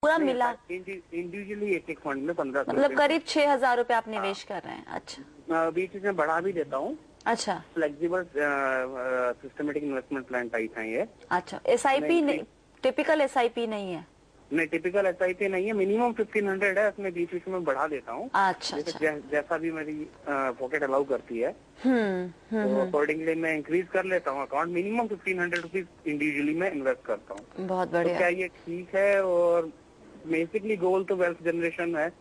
पूरा मिला इंडिविजुअली एक फंड में 1500 मतलब करीब 6,000 रुपए आप निवेश कर रहे हैं। अच्छा, बीच में बढ़ा भी देता हूँ। अच्छा, flexible systematic investment plan type है ये। अच्छा, SIP नहीं, टिपिकल SIP नहीं है? नहीं, टिपिकल SIP नहीं है, मिनिमम 1500 है, उसमें बीच बीच में बढ़ा देता हूँ। अच्छा, अच्छा, जैसा भी मेरी पॉकेट अलाउ करती है तो अकॉर्डिंगली मैं इंक्रीज कर लेता हूँ अकाउंट। मिनिमम 1500 रुपीज इंडिविजुअली मैं इन्वेस्ट करता हूँ। बहुत बढ़िया। तो क्या ये ठीक है? और बेसिकली गोल तो वेल्थ जनरेशन है,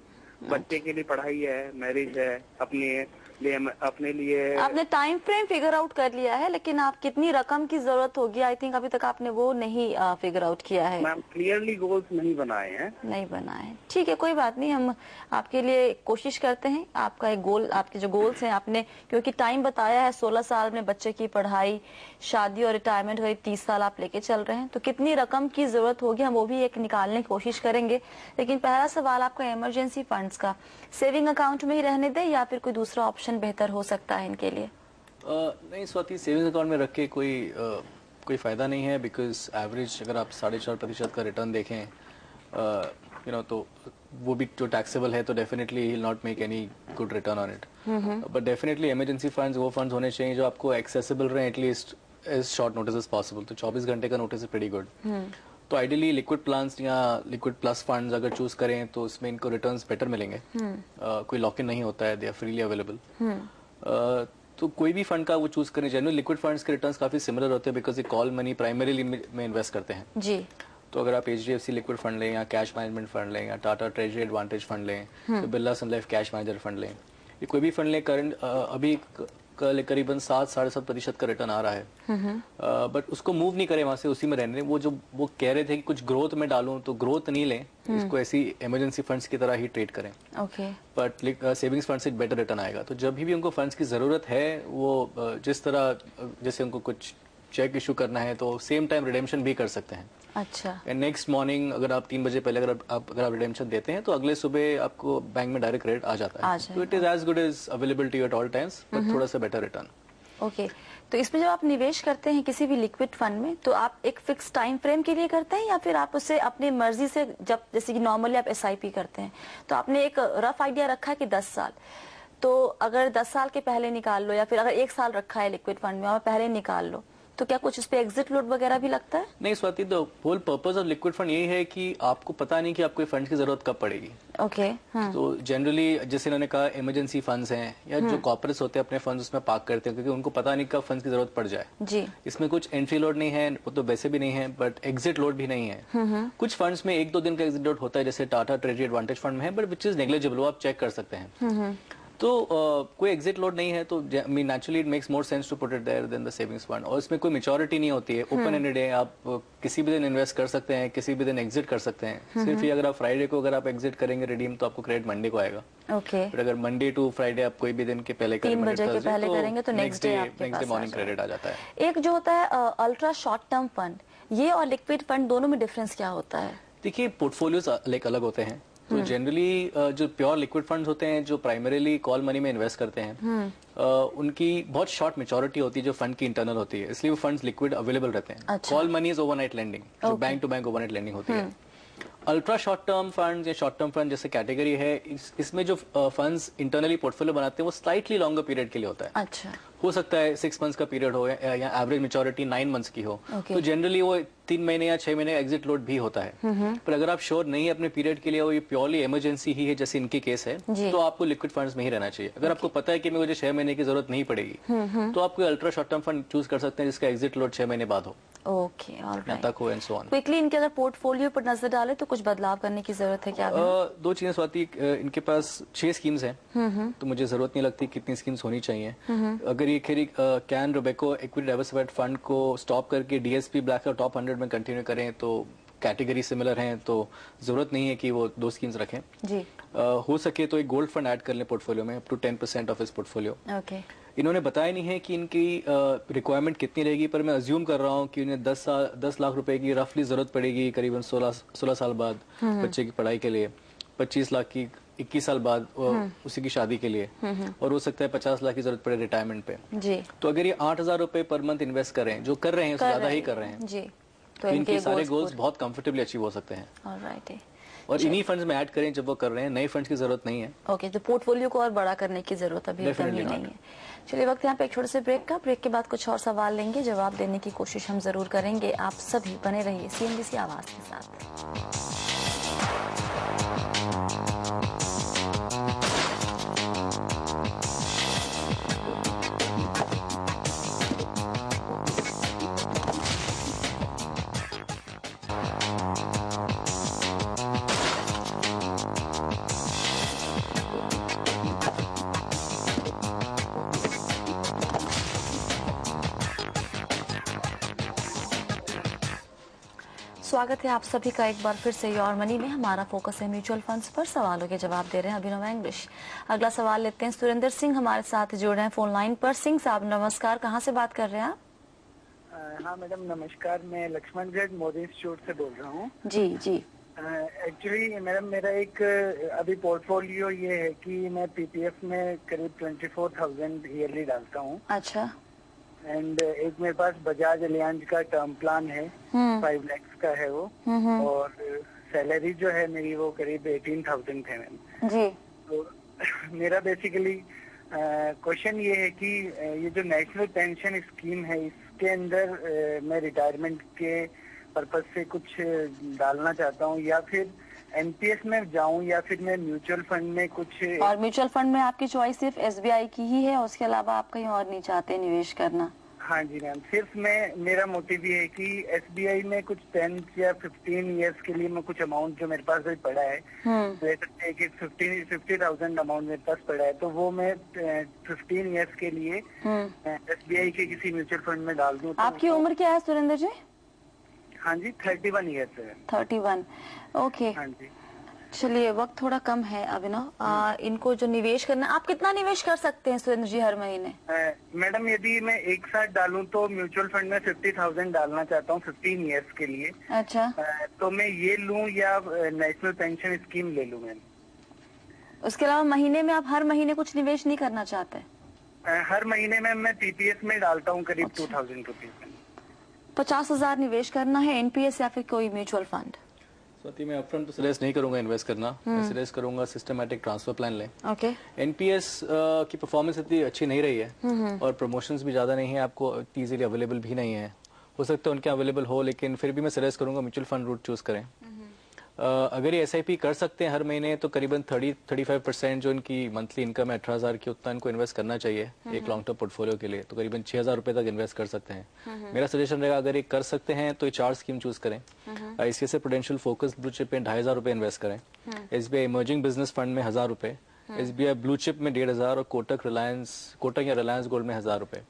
बच्चे के लिए पढ़ाई है, मैरिज है, अपने लिए। आपने टाइम फ्रेम फिगर आउट कर लिया है, लेकिन आप कितनी रकम की जरूरत होगी आई थिंक अभी तक आपने वो नहीं फिगर आउट किया है। मैम क्लियरली गोल्स नहीं बनाए हैं। नहीं बनाए, ठीक है, कोई बात नहीं, हम आपके लिए कोशिश करते हैं। आपका एक गोल, आपके जो गोल्स हैं आपने, क्योंकि टाइम बताया है 16 साल में बच्चे की पढ़ाई, शादी और रिटायरमेंट करीब 30 साल आप लेके चल रहे हैं, तो कितनी रकम की जरूरत होगी हम वो भी एक निकालने की कोशिश करेंगे। लेकिन पहला सवाल आपका इमरजेंसी फंड्स का, सेविंग अकाउंट में ही रहने दें या फिर कोई दूसरा ऑप्शन बेहतर हो सकता है इनके लिए? नहीं स्वाति, सेविंग्स अकाउंट में रख के कोई फायदा नहीं है, बिकॉज एवरेज अगर आप 4.5% का रिटर्न देखें तो वो भी जो टैक्सेबल है तो definitely he will not make any good return on it. But definitely emergency funds वो फंड्स होने चाहिए जो आपको एक्सेसिबल रहे at least as short notice as possible. तो 24 घंटे का नोटिस इज प्रीटी गुड। तो आइडियली लिक्विड प्लान्स या लिक्विड प्लस फंड्स अगर चूज करें तो इसमें इनको रिटर्न्स बेटर मिलेंगे। कोई लॉक इन नहीं होता है, दे आर फ्रीली अवेलेबल। तो कोई भी फंड का वो चूज करें। जनरली लिक्विड फंड्स के रिटर्न्स काफी सिमिलर होते हैं बिकॉज ये कॉल मनी प्राइमरीली में इन्वेस्ट करते हैं जी। तो अगर आप HDFC लिक्विड फंड लें या कैश मैनेजमेंट फंड लें या टाटा ट्रेजरी एडवांटेज फंड लें या बिरला सन लाइफ कैश मैनेजर फंड लें, ये कोई भी फंड लें, करंट अभी करीबन 7-7.5% का रिटर्न आ रहा है। बट उसको मूव नहीं करें वहां से, उसी में रहने दें। वो कह रहे थे कि कुछ ग्रोथ में डालूं, तो ग्रोथ नहीं लें, इसको ऐसी इमरजेंसी फंड्स की तरह ही ट्रेड करें। ओके। बट सेविंग्स फंड से बेटर रिटर्न आएगा। तो जब भी उनको फंड्स की जरूरत है, वो जिस तरह जैसे उनको कुछ चेक इशू करना है तो सेम टाइम रिडेम्पशन भी कर सकते हैं। अच्छा। नेक्स्ट मॉर्निंग अगर आप 3 बजे पहले अगर आप रिडेम्पशन देते हैं तो अगले सुबह आपको बैंक में डायरेक्ट क्रेडिट आ जाता है। तो it is as good as availability at all times, but थोड़ा सा बेटर रिटर्न। ओके। तो इसमें जब आप निवेश करते हैं किसी भी लिक्विड फंड में, तो आप एक फिक्स टाइम फ्रेम के लिए करते हैं या फिर आप उसे अपनी मर्जी से, जब जैसे कि नॉर्मली आप SIP करते हैं तो आपने एक रफ आइडिया रखा है कि 10 साल, तो अगर 10 साल के पहले निकाल लो या फिर अगर 1 साल रखा है लिक्विड फंड में और पहले निकाल लो, तो क्या कुछ इस पे एग्जिट लोड वगैरह भी लगता है? नहीं Swati, the whole purpose of liquid fund यही है कि आपको पता नहीं कि आपको फंड की जरूरत कब पड़ेगी। ओके। तो जनरली जैसे इन्होंने कहा इमरजेंसी फंड्स हैं या जो कॉर्पोरेट्स होते हैं अपने फंड्स उसमें पार्क करते हैं क्योंकि उनको पता नहीं कब फंड्स की जरूरत पड़ जाए जी। इसमें कुछ एंट्री लोड नहीं है, वो तो वैसे भी नहीं है, बट एग्जिट लोड भी नहीं है। कुछ फंड्स में 1-2 दिन का एग्जिट लोड होता है, जैसे टाटा ट्रेजरी एडवांटेज फंड में है, बट विच इज नेग्लिजिबल, वो आप चेक कर सकते हैं। तो कोई एग्जिट लोड नहीं है, तो naturally it makes more sense to put it there than the savings fund. और इसमें कोई मैच्योरिटी नहीं होती है, ओपन एंडेड है, आप किसी भी दिन इन्वेस्ट कर सकते हैं, किसी भी दिन एग्जिट कर सकते हैं। सिर्फ ये अगर आप फ्राइडे को अगर आप एग्जिट करेंगे रिडीम तो आपको क्रेडिट मंडे को आएगा। ओके। बट अगर मंडे टू फ्राइडे आप कोई भी दिन के पहले 3 बजे के पहले करेंगे तो नेक्स्ट डे मॉर्निंग क्रेडिट आ जाता है। एक जो होता है अल्ट्रा शॉर्ट टर्म फंड, ये और लिक्विड फंड दोनों में डिफरेंस क्या होता है? देखिए पोर्टफोलियोज अलग होते हैं। तो जनरली जो प्योर लिक्विड फंड्स होते हैं जो प्राइमरीली कॉल मनी में इन्वेस्ट करते हैं, उनकी बहुत शॉर्ट मेच्योरिटी होती है जो फंड की इंटरनल होती है, इसलिए वो फंड्स लिक्विड अवेलेबल रहते हैं। Call money is overnight lending, जो bank to bank overnight lending होती है। अल्ट्रा शॉर्ट टर्म फंड या शॉर्ट टर्म फंड जैसे कैटेगरी है, इसमें जो फंड्स इंटरनली पोर्टफोलियो बनाते हैं वो स्लाइटली लॉन्गर पीरियड के लिए होता है। अच्छा। हो सकता है 6 मंथ्स का पीरियड हो या एवरेज मेच्योरिटी 9 मंथ्स की हो। तो जनरली वो 3 महीने या 6 महीने एग्जिट लोड भी होता है। पर अगर आप श्योर नहीं है अपने पीरियड के लिए, वो ये प्योरली इमरजेंसी ही है जैसे इनकी केस है, तो आपको लिक्विड फंड्स में ही रहना चाहिए। अगर आपको पता है कि मुझे 6 महीने की जरूरत नहीं पड़ेगी, तो आप कोई ultra short term fund choose कर सकते हैं जिसका एग्जिट लोड 6 महीने बाद हो। Okay, alright. तक हो एंड सो ऑन। क्विकली इनके अगर पोर्टफोलियो पर नजर डाले तो कुछ बदलाव करने की जरूरत है क्या? 2 चीजें स्वाति, इनके पास 6 स्कीम्स हैं, तो मुझे जरूरत नहीं लगती कितनी स्कीम्स होनी चाहिए। अगर ये खेरी कैन रोबेको इक्विटी डाइवर्सिफाइड फंड को स्टॉप करके DSP ब्लैक टॉप 100 में कंटिन्यू करें तो कैटेगरी सिमिलर हैं, तो जरूरत नहीं है कि वो 2 स्कीम्स रखें जी। हो सके तो एक गोल्ड फंड ऐड कर लें पोर्टफोलियो में, अप टू 10% ऑफ इस पोर्टफोलियो। ओके। इन्होंने बताया नहीं है कि इनकी रिक्वायरमेंट कितनी रहेगी, पर मैं अज्यूम कर रहा हूँ कि उन्हें 10 लाख रुपए की रफली जरूरत पड़ेगी करीबन 16 साल बाद बच्चे की पढ़ाई के लिए, 25 लाख की 21 साल बाद उसी की शादी के लिए, और हो सकता है 50 लाख की जरूरत पड़े रिटायरमेंट पे जी। तो अगर ये 8,000 रुपए पर मंथ इन्वेस्ट करें, जो कर रहे हैं उससे ज्यादा ही कर रहे हैं जी, तो इनके सारे गोल्स बहुत कंफर्टेबली अचीव हो सकते हैं। ऑलराइट। और इन्हीं फंड्स में ऐड करें जब वो कर रहे हैं, नए फंड्स की जरूरत नहीं है। ओके, तो पोर्टफोलियो को और बड़ा करने की जरूरत अभी एकदम ही नहीं है। चलिए, वक्त यहाँ पे एक छोटे से ब्रेक का। ब्रेक के बाद कुछ और सवाल लेंगे, जवाब देने की कोशिश हम जरूर करेंगे। आप सभी बने रहिए CNBC आवाज के साथ। स्वागत है आप सभी का एक बार फिर से योर मनी में। हमारा फोकस है म्यूचुअल फंड्स पर। सवालों के जवाब दे रहे हैं अभिनव इंग्लिश। अगला सवाल लेते हैं। सुरेंद्र सिंह हमारे साथ जुड़ रहे हैं फोन लाइन पर। सिंह साहब नमस्कार, कहाँ से बात कर रहे हैं आप? हाँ मैडम नमस्कार, मैं लक्ष्मणगढ़ मोदी इंस्टीट्यूट से बोल रहा हूँ। जी जी। एक्चुअली मैडम मेरा एक अभी पोर्टफोलियो ये है कि मैं PPF में करीब 24,000 ईयरली डालता हूँ। अच्छा। एंड एक मेरे पास बजाज अलियांज का टर्म प्लान है, 5 लाख का है वो। और सैलरी जो है मेरी वो करीब 18,000 है मैम जी। तो मेरा बेसिकली क्वेश्चन ये है कि ये जो नेशनल पेंशन स्कीम है इसके अंदर मैं रिटायरमेंट के पर्पज से कुछ डालना चाहता हूँ, या फिर NPS में जाऊं, या फिर मैं म्यूचुअल फंड में कुछ। और म्यूचुअल फंड में आपकी चॉइस सिर्फ SBI की ही है, उसके अलावा आप कहीं और नहीं चाहते निवेश करना? हाँ जी मैम, सिर्फ मेरा मोटिव ये है कि SBI में कुछ 10 या 15 इयर्स के लिए मैं कुछ अमाउंट जो मेरे पास भी पड़ा है, ले सकते हैं कि 50,000 अमाउंट मेरे पास पड़ा है, तो वो मैं 15 इयर्स के लिए SBI के किसी म्यूचुअल फंड में डाल दूं। आपकी उम्र क्या है सुरेंद्र जी? हाँ जी 31 ईयर्स है। 31, ओके। हाँ जी। चलिए, वक्त थोड़ा कम है अभिनव। इनको जो निवेश करना, आप कितना निवेश कर सकते हैं सुरेंद्र जी हर महीने? मैडम यदि मैं एक साथ डालूं तो म्यूचुअल फंड में 50,000 डालना चाहता हूं 15 इयर्स के लिए। अच्छा। तो मैं ये लूं या नेशनल पेंशन स्कीम ले लूं मैम? उसके अलावा महीने में आप हर महीने कुछ निवेश नहीं करना चाहते? हर महीने में मैं PPS में डालता हूं करीब 2,000 रुपीज। 50,000 निवेश करना है, NPS या फिर कोई म्यूचुअल फंड? स्वाति, मैं अपफ्रंट तो सजेस्ट नहीं करूंगा इन्वेस्ट करना। मैं सजेस्ट करूंगा सिस्टमैटिक ट्रांसफर प्लान लें। ओके। NPS की परफॉर्मेंस इतनी अच्छी नहीं रही है और प्रमोशंस भी ज्यादा नहीं है, आपको इजीली अवेलेबल भी नहीं है। हो सकता है उनके अवेलेबल हो, लेकिन फिर भी मैं सजेस्ट करूंगा म्यूचुअल फंड रूट चूज करें। अगर ये SIP कर सकते हैं हर महीने तो करीबन 30-35% जो इनकी मंथली इनकम है 18,000 की, उतना इनको इन्वेस्ट करना चाहिए एक लॉन्ग टर्म पोर्टफोलियो के लिए। तो करीबन 6,000 रुपए तक इन्वेस्ट कर सकते हैं। मेरा सजेशन रहेगा अगर ये कर सकते हैं तो ये 4 स्कीम चूज करें। ICICI prudential focus blue chip में 2,500 रुपए इन्वेस्ट करें। SBI इमर्जिंग बिजनेस फंड में 1,000 रुपए, SBI ब्लू चिप में 1,500 और कोटक या रिलायंस गोल्ड में 1,000 रुपए।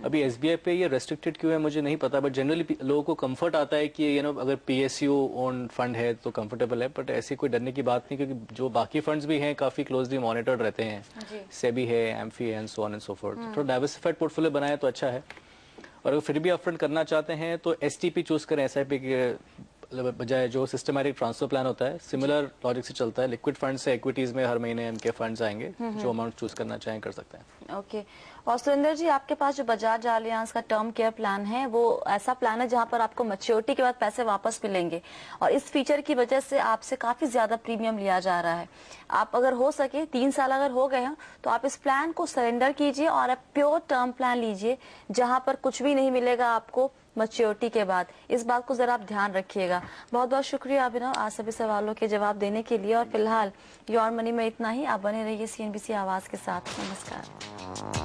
अभी SBI पे ये रेस्ट्रिक्टेड क्यों है मुझे नहीं पता, बट जनरली लोगों को कंफर्ट आता है कि अगर PSU ओन फंड है तो कंफर्टेबल है, बट ऐसी कोई डरने की बात नहीं, क्योंकि जो बाकी फंड्स भी हैं काफी क्लोजली मॉनिटर्ड रहते हैं। सेबी है, एम्फी है, and so on and so fourth. थोड़ा डाइवर्सिफाइड पोर्टफोलियो बनाए तो अच्छा है। और अगर फिर भी अपफ्रंट करना चाहते हैं तो STP चूज करें SIP के बजाय, जो सिस्टमैटिक ट्रांसफर प्लान होता है। सिमिलर लॉजिक से चलता है, लिक्विड फंड से इक्विटीज में हर महीने इनके फंड्स आएंगे, जो अमाउंट चूज करना चाहें कर सकते हैं। ओके। और सुरेंद्र जी, आपके पास जो बजाज अलियांज का टर्म केयर प्लान है वो ऐसा प्लान है जहां पर आपको मैच्योरिटी के बाद पैसे वापस मिलेंगे, और इस फीचर की वजह से आपसे काफी ज्यादा प्रीमियम लिया जा रहा है। आप अगर हो सके 3 साल अगर हो गए हैं तो आप इस प्लान को सरेंडर कीजिए और आप प्योर टर्म प्लान लीजिए जहां पर कुछ भी नहीं मिलेगा आपको मैच्योरिटी के बाद। इस बात को जरा आप ध्यान रखिएगा। बहुत बहुत शुक्रिया अभिनव आज सभी सवालों के जवाब देने के लिए। और फिलहाल योर मनी में इतना ही। आप बने रहिए CNBC आवाज के साथ। नमस्कार।